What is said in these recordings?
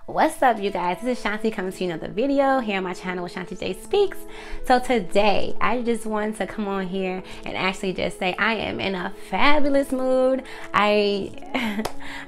What's up, you guys? This is Shanti coming to you another video here on my channel with Shanti J Speaks. So today I just wanted to come on here and actually just say I am in a fabulous mood. I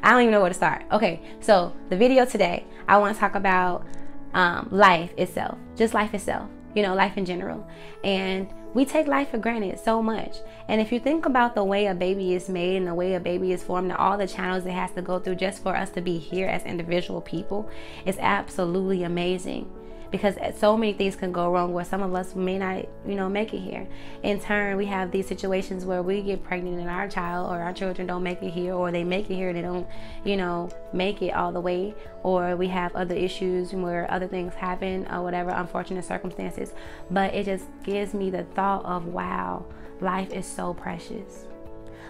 don't even know where to start. Okay, so the video today, I want to talk about life itself, just life itself, you know, life in general. And we take life for granted so much. And if you think about the way a baby is made and the way a baby is formed and all the channels it has to go through just for us to be here as individual people, it's absolutely amazing. Because so many things can go wrong where some of us may not, you know, make it here. In turn, we have these situations where we get pregnant and our child or our children don't make it here, or they make it here and they don't, you know, make it all the way. Or we have other issues where other things happen or whatever, unfortunate circumstances. But it just gives me the thought of, wow, life is so precious.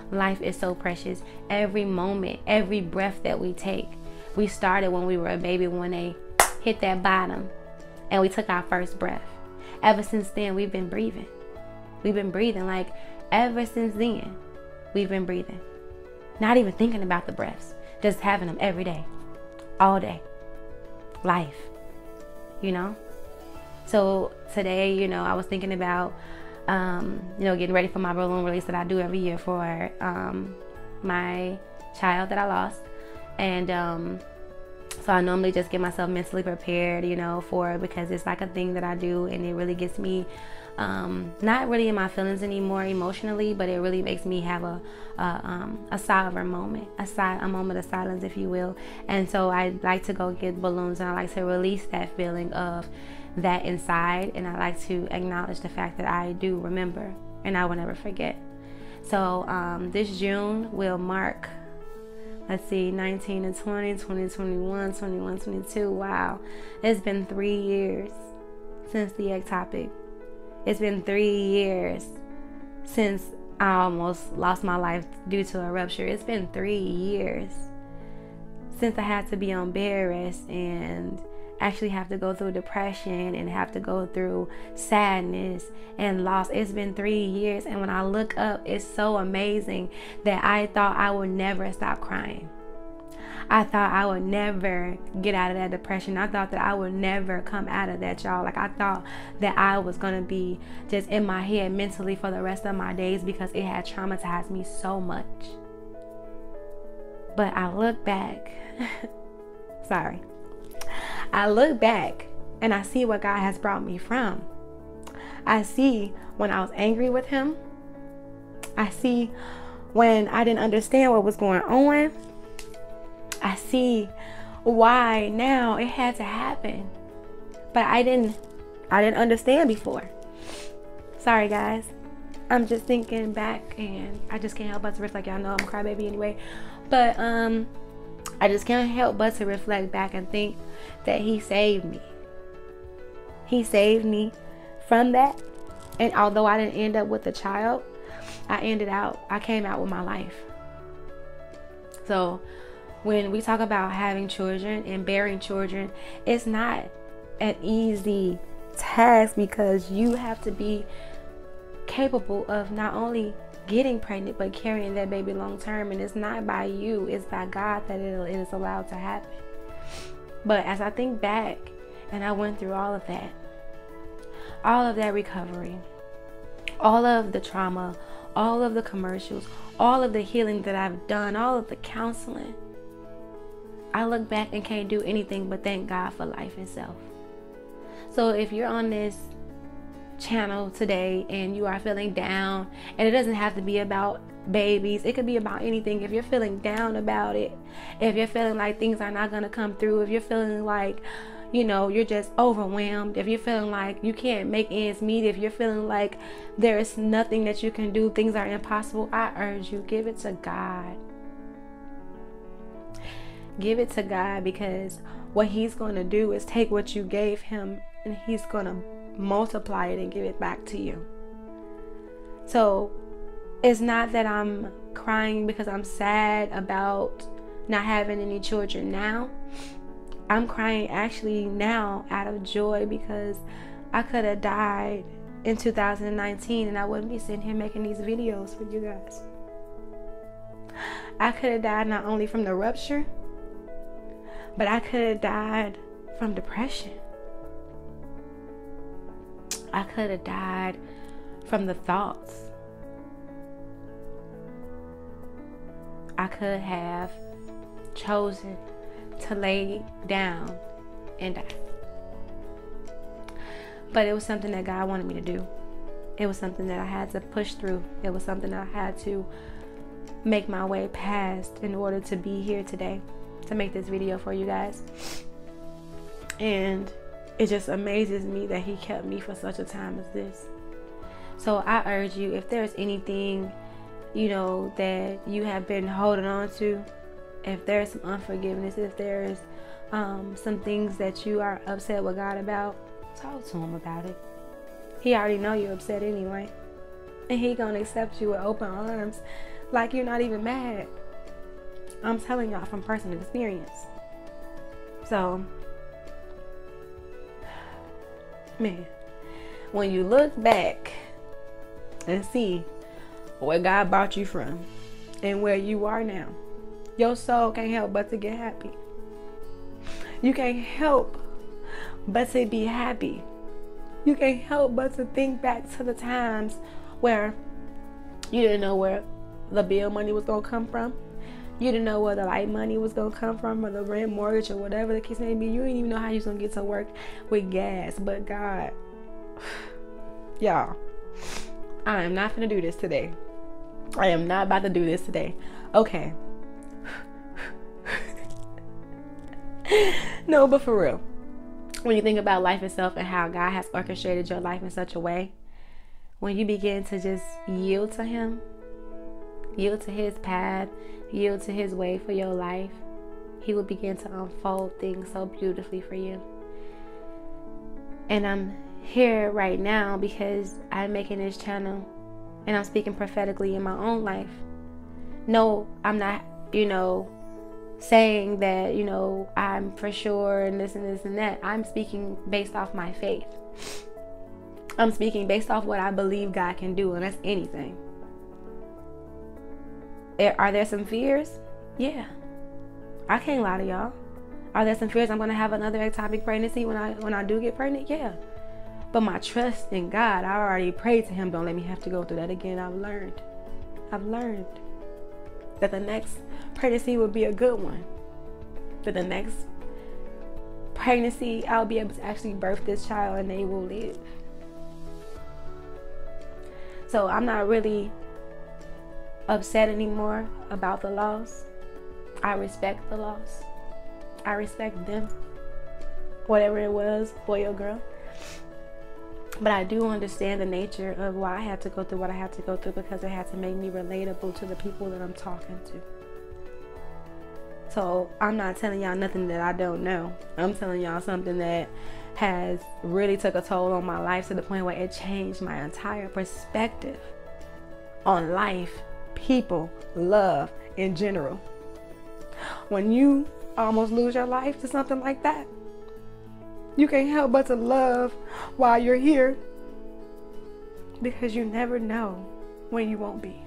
Life is so precious. Every moment, every breath that we take. We started when we were a baby, when they hit that bottom and we took our first breath. Ever since then, we've been breathing. We've been breathing. Like, ever since then, we've been breathing. Not even thinking about the breaths. Just having them every day. All day. Life. You know? So today, you know, I was thinking about, you know, getting ready for my balloon release that I do every year for my child that I lost. And so I normally just get myself mentally prepared, you know, for it, because it's like a thing that I do, and it really gets me not really in my feelings anymore emotionally, but it really makes me have a sovereign moment, a moment of silence, if you will. And so I like to go get balloons, and I like to release that feeling of that inside, and I like to acknowledge the fact that I do remember and I will never forget. So this June will mark, let's see, 19 and 20, 20, 21, 21, 22. Wow. It's been 3 years since the ectopic. It's been 3 years since I almost lost my life due to a rupture. It's been 3 years since I had to be on bed rest and actually have to go through depression and have to go through sadness and loss. It's been 3 years, and when I look up, it's so amazing that I thought I would never stop crying. I thought I would never get out of that depression. I thought that I would never come out of that, y'all. Like, I thought that I was gonna be just in my head mentally for the rest of my days because it had traumatized me so much. But I look back sorry, I look back and I see what God has brought me from. I see when I was angry with him. I see when I didn't understand what was going on. I see why now it had to happen. But I didn't understand before. Sorry, guys. I'm just thinking back, and I just can't help but to reflect. Y'all know I'm a crybaby anyway. But I just can't help but to reflect back and think that he saved me. He saved me from that. And although I didn't end up with a child, I came out with my life. So when we talk about having children and bearing children, it's not an easy task, because you have to be capable of not only getting pregnant but carrying that baby long term. And it's not by you, it's by God that it is allowed to happen. But as I think back, and I went through all of that recovery, all of the trauma, all of the commercials, all of the healing that I've done, all of the counseling, I look back and can't do anything but thank God for life itself. So if you're on this channel today and you are feeling down, and it doesn't have to be about babies, it could be about anything. If you're feeling down about it, if you're feeling like things are not going to come through, if you're feeling like, you know, you're just overwhelmed, if you're feeling like you can't make ends meet, if you're feeling like there's nothing that you can do, things are impossible, I urge you, give it to God. Give it to God, because what he's going to do is take what you gave him and he's going to multiply it and give it back to you. So it's not that I'm crying because I'm sad about not having any children now. I'm crying actually now out of joy, because I could have died in 2019 and I wouldn't be sitting here making these videos for you guys. I could have died not only from the rupture, But I could have died from depression. I could have died from the thoughts. I could have chosen to lay down and die. But it was something that God wanted me to do. It was something that I had to push through. It was something that I had to make my way past in order to be here today, to make this video for you guys. And it just amazes me that he kept me for such a time as this. So I urge you, if there's anything, that you have been holding on to, if there's some unforgiveness, if there's some things that you are upset with God about, talk to him about it. He already know you're upset anyway. And he gonna accept you with open arms like you're not even mad. I'm telling y'all from personal experience. So, man, when you look back and see where God brought you from and where you are now, your soul can't help but to get happy. You can't help but to be happy. You can't help but to think back to the times where you didn't know where the bill money was going to come from. You didn't know where the light money was going to come from, or the rent, mortgage, or whatever the case may be. You didn't even know how you was going to get to work with gas. But God, y'all, I am not going to do this today. I am not about to do this today. Okay. No, but for real, when you think about life itself and how God has orchestrated your life in such a way, when you begin to just yield to him, yield to his path, yield to his way for your life, he will begin to unfold things so beautifully for you. And I'm here right now because I'm making this channel and I'm speaking prophetically in my own life. No, I'm not, saying that, I'm for sure and this and this and that. I'm speaking based off my faith. I'm speaking based off what I believe God can do, and that's anything. Are there some fears? Yeah. I can't lie to y'all. Are there some fears I'm going to have another ectopic pregnancy when I do get pregnant? Yeah. But my trust in God, I already prayed to him, don't let me have to go through that again. I've learned that the next pregnancy will be a good one. That the next pregnancy, I'll be able to actually birth this child and they will live. So I'm not really upset anymore about the loss. I respect the loss. I respect them. Whatever it was, boy or girl. But I do understand the nature of why I had to go through what I had to go through, because it had to make me relatable to the people that I'm talking to. So I'm not telling y'all nothing that I don't know. I'm telling y'all something that has really took a toll on my life to the point where it changed my entire perspective on life, people, love in general. When you almost lose your life to something like that, you can't help but to love while you're here, because you never know when you won't be.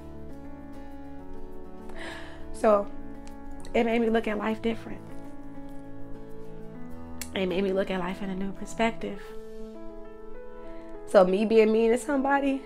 So it made me look at life different. It made me look at life in a new perspective. So me being mean to somebody,